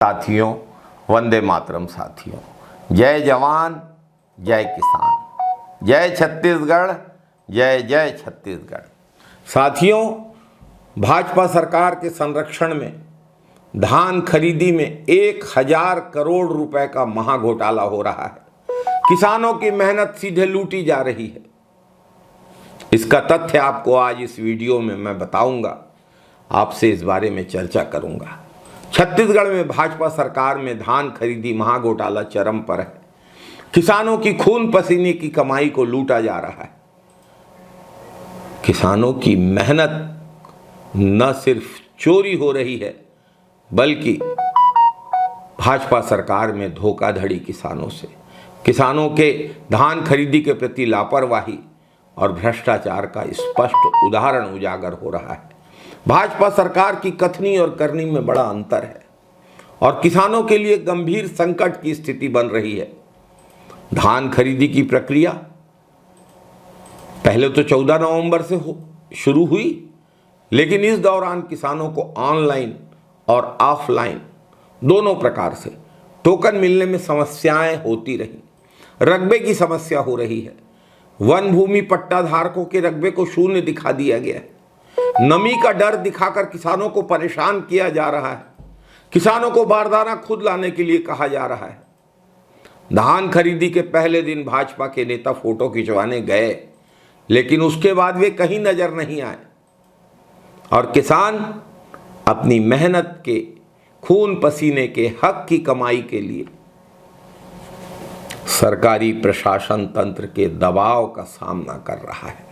साथियों, वंदे मातरम साथियों, जय जवान जय किसान, जय छत्तीसगढ़, जय जय छत्तीसगढ़। साथियों, भाजपा सरकार के संरक्षण में धान खरीदी में 1000 करोड़ रुपए का महाघोटाला हो रहा है। किसानों की मेहनत सीधे लूटी जा रही है। इसका तथ्य आपको आज इस वीडियो में मैं बताऊंगा, आपसे इस बारे में चर्चा करूंगा। छत्तीसगढ़ में भाजपा सरकार में धान खरीदी महाघोटाला चरम पर है। किसानों की खून पसीने की कमाई को लूटा जा रहा है। किसानों की मेहनत न सिर्फ चोरी हो रही है, बल्कि भाजपा सरकार में धोखाधड़ी किसानों से, किसानों के धान खरीदी के प्रति लापरवाही और भ्रष्टाचार का स्पष्ट उदाहरण उजागर हो रहा है। भाजपा सरकार की कथनी और करनी में बड़ा अंतर है और किसानों के लिए गंभीर संकट की स्थिति बन रही है। धान खरीदी की प्रक्रिया पहले तो 14 नवंबर से शुरू हुई, लेकिन इस दौरान किसानों को ऑनलाइन और ऑफलाइन दोनों प्रकार से टोकन मिलने में समस्याएं होती रही। रकबे की समस्या हो रही है। वन भूमि पट्टा धारकों के रकबे को शून्य दिखा दिया गया है। नमी का डर दिखाकर किसानों को परेशान किया जा रहा है। किसानों को बारदाना खुद लाने के लिए कहा जा रहा है। धान खरीदी के पहले दिन भाजपा के नेता फोटो खिंचवाने गए, लेकिन उसके बाद वे कहीं नजर नहीं आए और किसान अपनी मेहनत के खून पसीने के हक की कमाई के लिए सरकारी प्रशासन तंत्र के दबाव का सामना कर रहा है।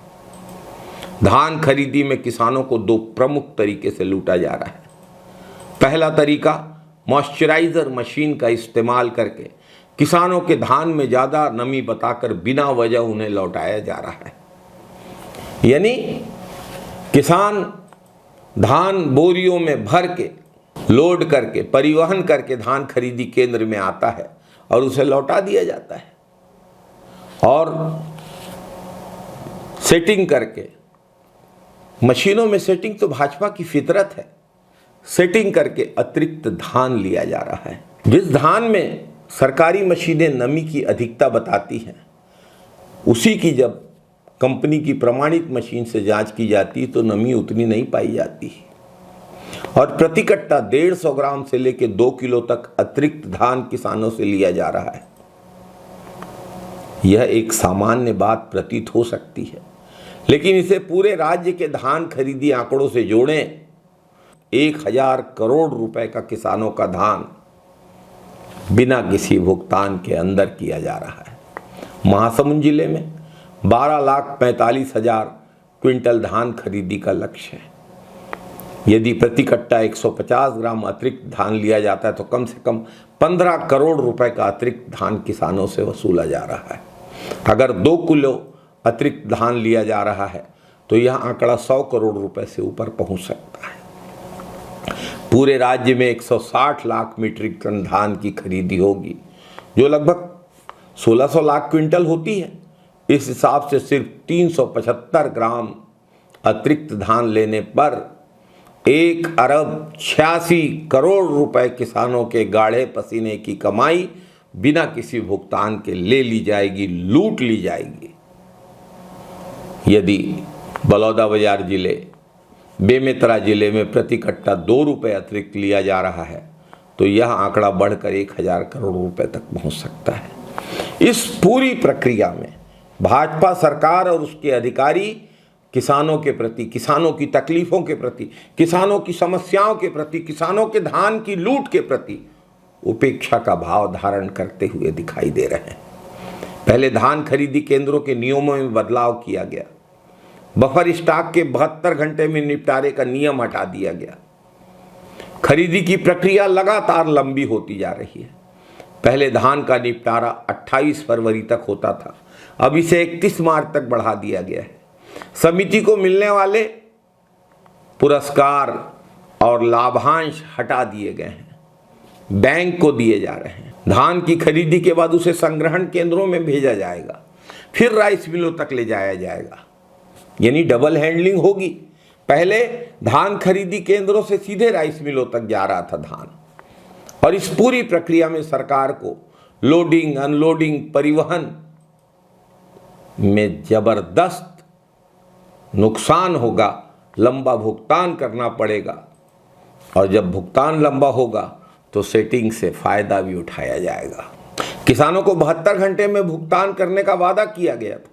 धान खरीदी में किसानों को दो प्रमुख तरीके से लूटा जा रहा है। पहला तरीका मॉइस्चराइजर मशीन का इस्तेमाल करके किसानों के धान में ज़्यादा नमी बताकर बिना वजह उन्हें लौटाया जा रहा है। यानी किसान धान बोरियों में भर के लोड करके परिवहन करके धान खरीदी केंद्र में आता है और उसे लौटा दिया जाता है और सेटिंग करके, मशीनों में सेटिंग तो भाजपा की फितरत है, सेटिंग करके अतिरिक्त धान लिया जा रहा है। जिस धान में सरकारी मशीनें नमी की अधिकता बताती हैं, उसी की जब कंपनी की प्रमाणित मशीन से जांच की जाती तो नमी उतनी नहीं पाई जाती और प्रति कट्टा 150 ग्राम से लेकर 2 किलो तक अतिरिक्त धान किसानों से लिया जा रहा है। यह एक सामान्य बात प्रतीत हो सकती है, लेकिन इसे पूरे राज्य के धान खरीदी आंकड़ों से जोड़ें। 1000 करोड़ रुपए का किसानों का धान बिना किसी भुगतान के अंदर किया जा रहा है। महासमुंद जिले में 12,45,000 क्विंटल धान खरीदी का लक्ष्य है। यदि प्रति कट्टा 150 ग्राम अतिरिक्त धान लिया जाता है तो कम से कम 15 करोड़ रुपए का अतिरिक्त धान किसानों से वसूला जा रहा है। अगर 2 किलो अतिरिक्त धान लिया जा रहा है तो यह आंकड़ा 100 करोड़ रुपए से ऊपर पहुंच सकता है। पूरे राज्य में 160 लाख मीट्रिक टन धान की खरीदी होगी, जो लगभग 1600 लाख क्विंटल होती है। इस हिसाब से सिर्फ 375 ग्राम अतिरिक्त धान लेने पर 1 अरब 86 करोड़ रुपए किसानों के गाढ़े पसीने की कमाई बिना किसी भुगतान के ले ली जाएगी, लूट ली जाएगी। यदि बलौदाबाजार जिले, बेमेतरा जिले में प्रति कट्टा 2 रुपये अतिरिक्त लिया जा रहा है तो यह आंकड़ा बढ़कर 1000 करोड़ रुपए तक पहुंच सकता है। इस पूरी प्रक्रिया में भाजपा सरकार और उसके अधिकारी किसानों के प्रति, किसानों की तकलीफों के प्रति, किसानों की समस्याओं के प्रति, किसानों के धान की लूट के प्रति उपेक्षा का भाव धारण करते हुए दिखाई दे रहे हैं। पहले धान खरीदी केंद्रों के नियमों में बदलाव किया गया। बफर स्टॉक के 72 घंटे में निपटारे का नियम हटा दिया गया। खरीदी की प्रक्रिया लगातार लंबी होती जा रही है। पहले धान का निपटारा 28 फरवरी तक होता था, अब इसे 31 मार्च तक बढ़ा दिया गया है। समिति को मिलने वाले पुरस्कार और लाभांश हटा दिए गए हैं, बैंक को दिए जा रहे हैं। धान की खरीदी के बाद उसे संग्रहण केंद्रों में भेजा जाएगा, फिर राइस मिलों तक ले जाया जाएगा, यानी डबल हैंडलिंग होगी। पहले धान खरीदी केंद्रों से सीधे राइस मिलों तक जा रहा था धान, और इस पूरी प्रक्रिया में सरकार को लोडिंग अनलोडिंग परिवहन में जबरदस्त नुकसान होगा, लंबा भुगतान करना पड़ेगा। और जब भुगतान लंबा होगा तो सेटिंग से फायदा भी उठाया जाएगा। किसानों को 72 घंटे में भुगतान करने का वादा किया गया था,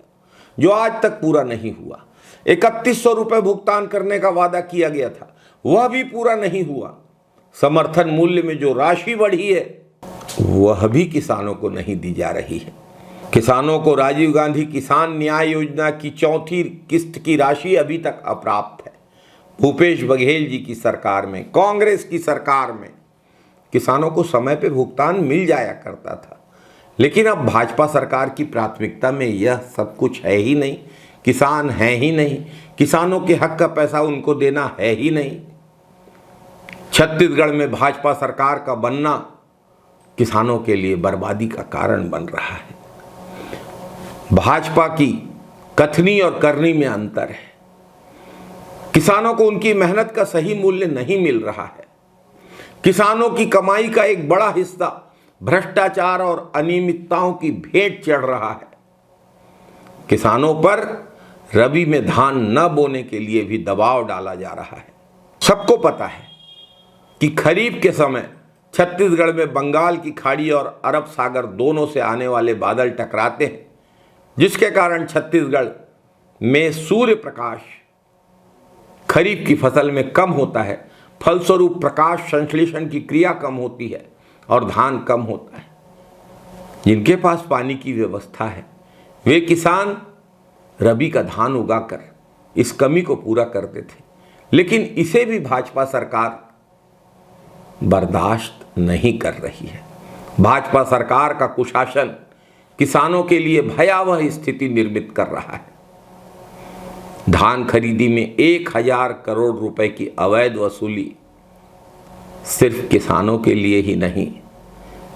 जो आज तक पूरा नहीं हुआ। 3100 रुपये भुगतान करने का वादा किया गया था, वह भी पूरा नहीं हुआ। समर्थन मूल्य में जो राशि बढ़ी है वह भी किसानों को नहीं दी जा रही है। किसानों को राजीव गांधी किसान न्याय योजना की 4थी किस्त की राशि अभी तक अप्राप्त है। भूपेश बघेल जी की सरकार में, कांग्रेस की सरकार में किसानों को समय पे भुगतान मिल जाया करता था, लेकिन अब भाजपा सरकार की प्राथमिकता में यह सब कुछ है ही नहीं। किसान है ही नहीं, किसानों के हक का पैसा उनको देना है ही नहीं। छत्तीसगढ़ में भाजपा सरकार का बनना किसानों के लिए बर्बादी का कारण बन रहा है। भाजपा की कथनी और करनी में अंतर है। किसानों को उनकी मेहनत का सही मूल्य नहीं मिल रहा है। किसानों की कमाई का एक बड़ा हिस्सा भ्रष्टाचार और अनियमितताओं की भेंट चढ़ रहा है। किसानों पर रबी में धान न बोने के लिए भी दबाव डाला जा रहा है। सबको पता है कि खरीफ के समय छत्तीसगढ़ में बंगाल की खाड़ी और अरब सागर दोनों से आने वाले बादल टकराते हैं, जिसके कारण छत्तीसगढ़ में सूर्य प्रकाश खरीफ की फसल में कम होता है। फलस्वरूप प्रकाश संश्लेषण की क्रिया कम होती है और धान कम होता है। जिनके पास पानी की व्यवस्था है वे किसान रबी का धान उगाकर इस कमी को पूरा करते थे, लेकिन इसे भी भाजपा सरकार बर्दाश्त नहीं कर रही है। भाजपा सरकार का कुशासन किसानों के लिए भयावह स्थिति निर्मित कर रहा है। धान खरीदी में 1000 करोड़ रुपए की अवैध वसूली सिर्फ किसानों के लिए ही नहीं,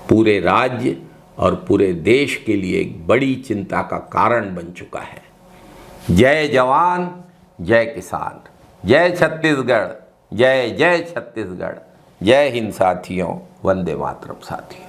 पूरे राज्य और पूरे देश के लिए एक बड़ी चिंता का कारण बन चुका है। जय जवान, जय किसान, जय छत्तीसगढ़, जय जय छत्तीसगढ़, जय हिंद साथियों, वंदे मातरम साथियों।